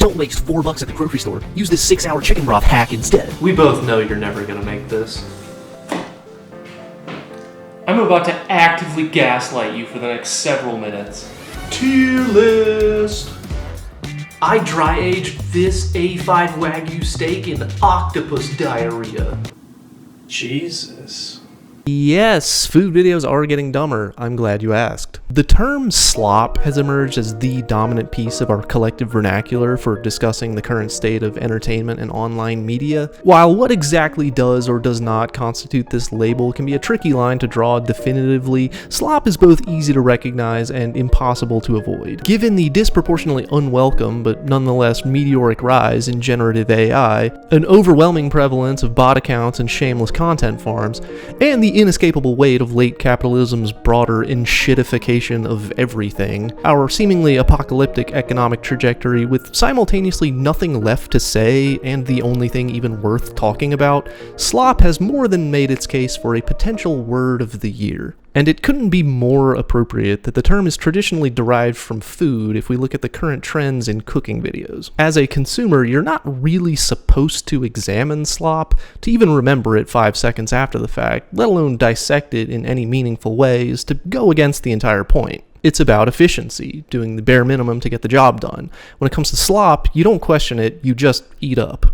Don't waste $4 at the grocery store. Use this 6-hour chicken broth hack instead. We both know you're never gonna make this. I'm about to actively gaslight you for the next several minutes. Tier list. I dry aged this A5 wagyu steak in octopus diarrhea. Jesus. Yes, food videos are getting dumber. I'm glad you asked. The term slop has emerged as the dominant piece of our collective vernacular for discussing the current state of entertainment and online media. While what exactly does or does not constitute this label can be a tricky line to draw definitively, slop is both easy to recognize and impossible to avoid. Given the disproportionately unwelcome but nonetheless meteoric rise in generative AI, an overwhelming prevalence of bot accounts and shameless content farms, and the inescapable weight of late capitalism's broader enshittification of everything, our seemingly apocalyptic economic trajectory with simultaneously nothing left to say and the only thing even worth talking about, slop has more than made its case for a potential word of the year. And it couldn't be more appropriate that the term is traditionally derived from food if we look at the current trends in cooking videos. As a consumer, you're not really supposed to examine slop, to even remember it 5 seconds after the fact, let alone dissect it in any meaningful ways to go against the entire point. It's about efficiency, doing the bare minimum to get the job done. When it comes to slop, you don't question it, you just eat up.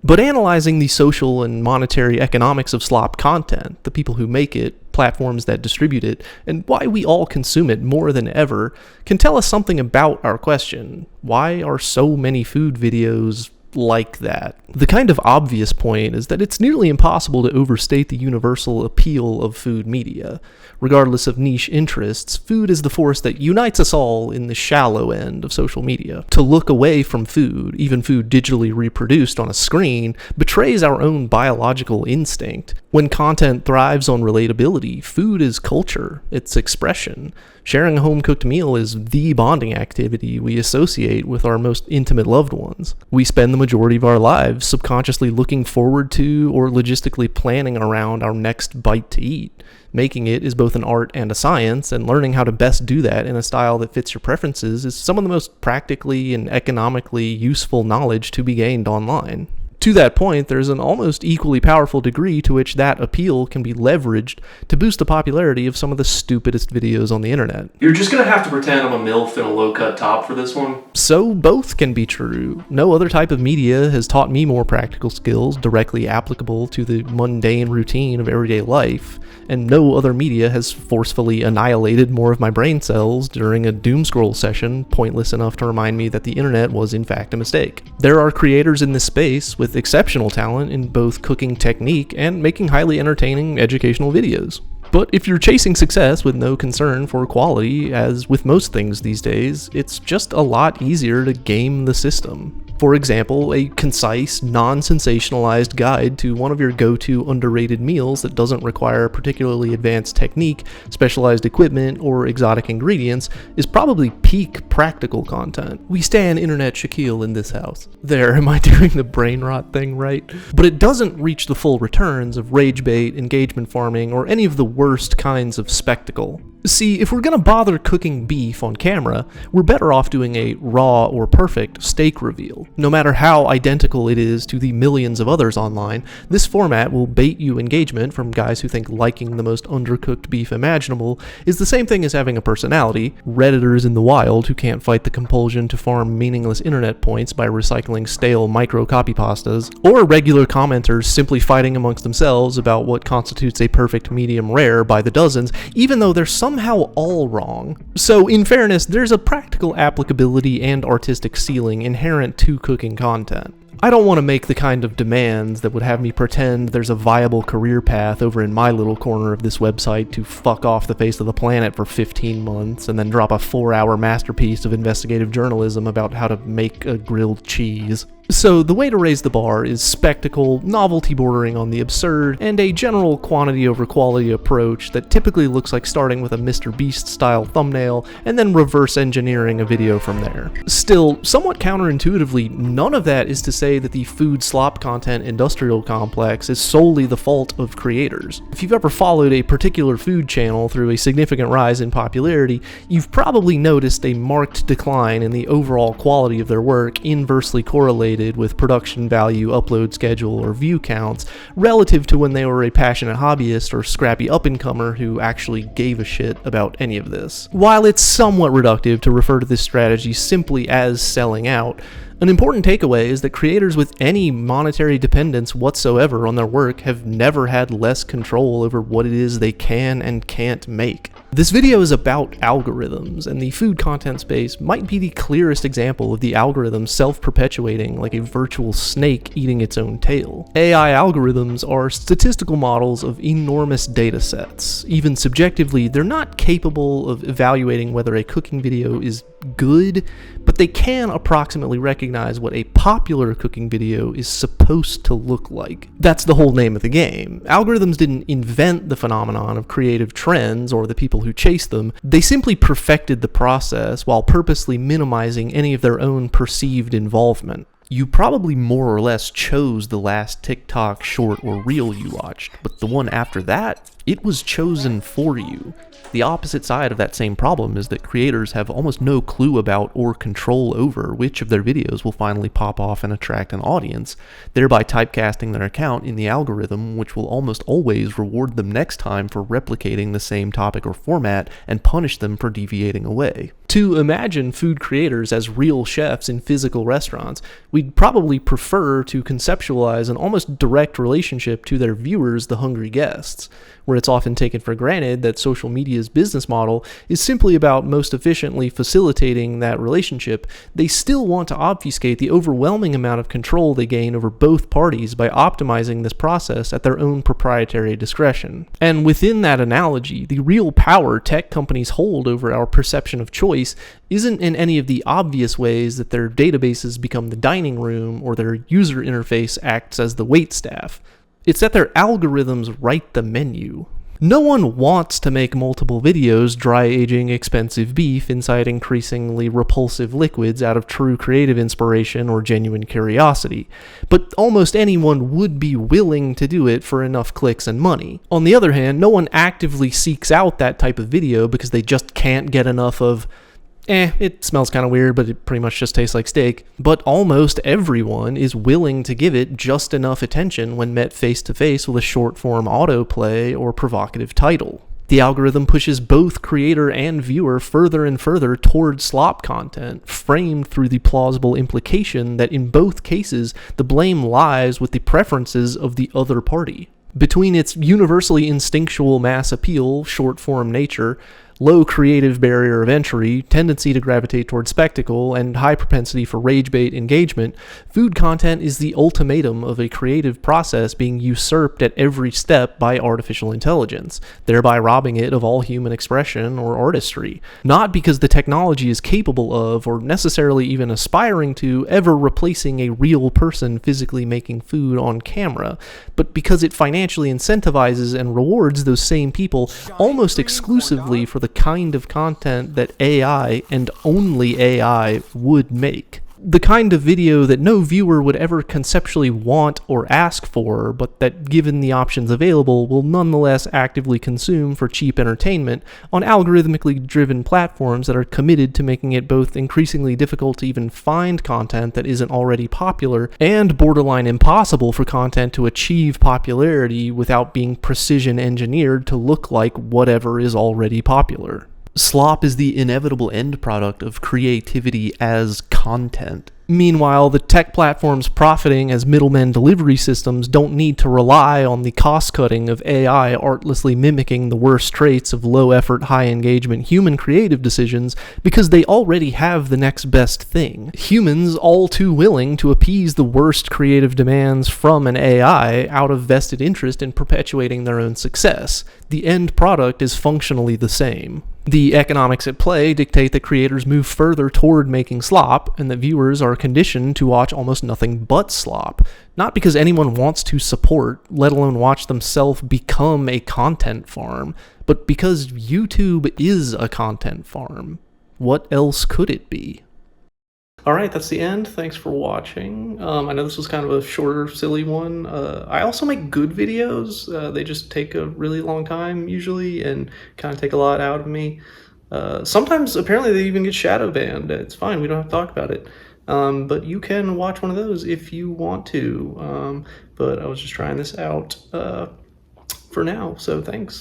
But analyzing the social and monetary economics of slop content, the people who make it, platforms that distribute it, and why we all consume it more than ever, can tell us something about our question. Why are so many food videos like that? The kind of obvious point is that it's nearly impossible to overstate the universal appeal of food media. Regardless of niche interests, food is the force that unites us all in the shallow end of social media. To look away from food, even food digitally reproduced on a screen, betrays our own biological instinct. When content thrives on relatability, food is culture, it's expression. Sharing a home-cooked meal is the bonding activity we associate with our most intimate loved ones. We spend the majority of our lives subconsciously looking forward to or logistically planning around our next bite to eat. Making it is both an art and a science, and learning how to best do that in a style that fits your preferences is some of the most practically and economically useful knowledge to be gained online. To that point, there's an almost equally powerful degree to which that appeal can be leveraged to boost the popularity of some of the stupidest videos on the internet. You're just gonna have to pretend I'm a MILF in a low-cut top for this one? So both can be true. No other type of media has taught me more practical skills directly applicable to the mundane routine of everyday life, and no other media has forcefully annihilated more of my brain cells during a doom scroll session pointless enough to remind me that the internet was in fact a mistake. There are creators in this space with exceptional talent in both cooking technique and making highly entertaining educational videos. But if you're chasing success with no concern for quality, as with most things these days, it's just a lot easier to game the system. For example, a concise, non-sensationalized guide to one of your go-to underrated meals that doesn't require particularly advanced technique, specialized equipment, or exotic ingredients is probably peak practical content. We stan internet Shaquille in this house. There, am I doing the brainrot thing right? But it doesn't reach the full returns of rage bait, engagement farming, or any of the worst kinds of spectacle. See, if we're gonna bother cooking beef on camera, we're better off doing a raw or perfect steak reveal. No matter how identical it is to the millions of others online, this format will bait you engagement from guys who think liking the most undercooked beef imaginable is the same thing as having a personality, Redditors in the wild who can't fight the compulsion to farm meaningless internet points by recycling stale micro copy pastas, or regular commenters simply fighting amongst themselves about what constitutes a perfect medium rare by the dozens, even though they're somehow all wrong. So in fairness, there's a practical applicability and artistic ceiling inherent to cooking content. I don't want to make the kind of demands that would have me pretend there's a viable career path over in my little corner of this website to fuck off the face of the planet for 15 months and then drop a 4-hour masterpiece of investigative journalism about how to make a grilled cheese. So the way to raise the bar is spectacle, novelty bordering on the absurd, and a general quantity over quality approach that typically looks like starting with a Mr. Beast style thumbnail and then reverse engineering a video from there. Still, somewhat counterintuitively, none of that is to say that the food slop content industrial complex is solely the fault of creators. If you've ever followed a particular food channel through a significant rise in popularity, you've probably noticed a marked decline in the overall quality of their work, inversely correlated with production value, upload schedule, or view counts relative to when they were a passionate hobbyist or scrappy up-and-comer who actually gave a shit about any of this. While it's somewhat reductive to refer to this strategy simply as selling out, an important takeaway is that creators with any monetary dependence whatsoever on their work have never had less control over what it is they can and can't make. This video is about algorithms, and the food content space might be the clearest example of the algorithm self-perpetuating like a virtual snake eating its own tail. AI algorithms are statistical models of enormous data sets. Even subjectively, they're not capable of evaluating whether a cooking video is good, but they can approximately recognize what a popular cooking video is supposed to look like. That's the whole name of the game. Algorithms didn't invent the phenomenon of creative trends or the people who chase them. They simply perfected the process while purposely minimizing any of their own perceived involvement. You probably more or less chose the last TikTok short or reel you watched, but the one after that, it was chosen for you. The opposite side of that same problem is that creators have almost no clue about or control over which of their videos will finally pop off and attract an audience, thereby typecasting their account in the algorithm, which will almost always reward them next time for replicating the same topic or format and punish them for deviating away. To imagine food creators as real chefs in physical restaurants, we'd probably prefer to conceptualize an almost direct relationship to their viewers, the hungry guests, where it's often taken for granted that social media's business model is simply about most efficiently facilitating that relationship. They still want to obfuscate the overwhelming amount of control they gain over both parties by optimizing this process at their own proprietary discretion. And within that analogy, the real power tech companies hold over our perception of choice isn't in any of the obvious ways that their databases become the dining room or their user interface acts as the waitstaff. It's that their algorithms write the menu. No one wants to make multiple videos dry aging expensive beef inside increasingly repulsive liquids out of true creative inspiration or genuine curiosity, but almost anyone would be willing to do it for enough clicks and money. On the other hand, no one actively seeks out that type of video because they just can't get enough of it smells kind of weird, but it pretty much just tastes like steak. But almost everyone is willing to give it just enough attention when met face to face with a short-form autoplay or provocative title. The algorithm pushes both creator and viewer further and further toward slop content, framed through the plausible implication that in both cases, the blame lies with the preferences of the other party. Between its universally instinctual mass appeal, short-form nature, low creative barrier of entry, tendency to gravitate toward spectacle, and high propensity for rage bait engagement, food content is the ultimatum of a creative process being usurped at every step by artificial intelligence, thereby robbing it of all human expression or artistry. Not because the technology is capable of, or necessarily even aspiring to, ever replacing a real person physically making food on camera, but because it financially incentivizes and rewards those same people almost exclusively for the kind of content that AI, and only AI, would make. The kind of video that no viewer would ever conceptually want or ask for, but that, given the options available, will nonetheless actively consume for cheap entertainment on algorithmically driven platforms that are committed to making it both increasingly difficult to even find content that isn't already popular, and borderline impossible for content to achieve popularity without being precision engineered to look like whatever is already popular. Slop is the inevitable end product of creativity as content. Meanwhile, the tech platforms profiting as middlemen delivery systems don't need to rely on the cost-cutting of AI artlessly mimicking the worst traits of low-effort, high-engagement human creative decisions because they already have the next best thing. Humans all too willing to appease the worst creative demands from an AI out of vested interest in perpetuating their own success. The end product is functionally the same. The economics at play dictate that creators move further toward making slop, and that viewers are conditioned to watch almost nothing but slop. Not because anyone wants to support, let alone watch themselves become a content farm, but because YouTube is a content farm. What else could it be? Alright, that's the end. Thanks for watching. I know this was kind of a shorter, silly one. I also make good videos. They just take a really long time, usually, and kind of take a lot out of me. Sometimes, apparently, they even get shadow banned. It's fine, we don't have to talk about it. But you can watch one of those if you want to. But I was just trying this out for now, so thanks.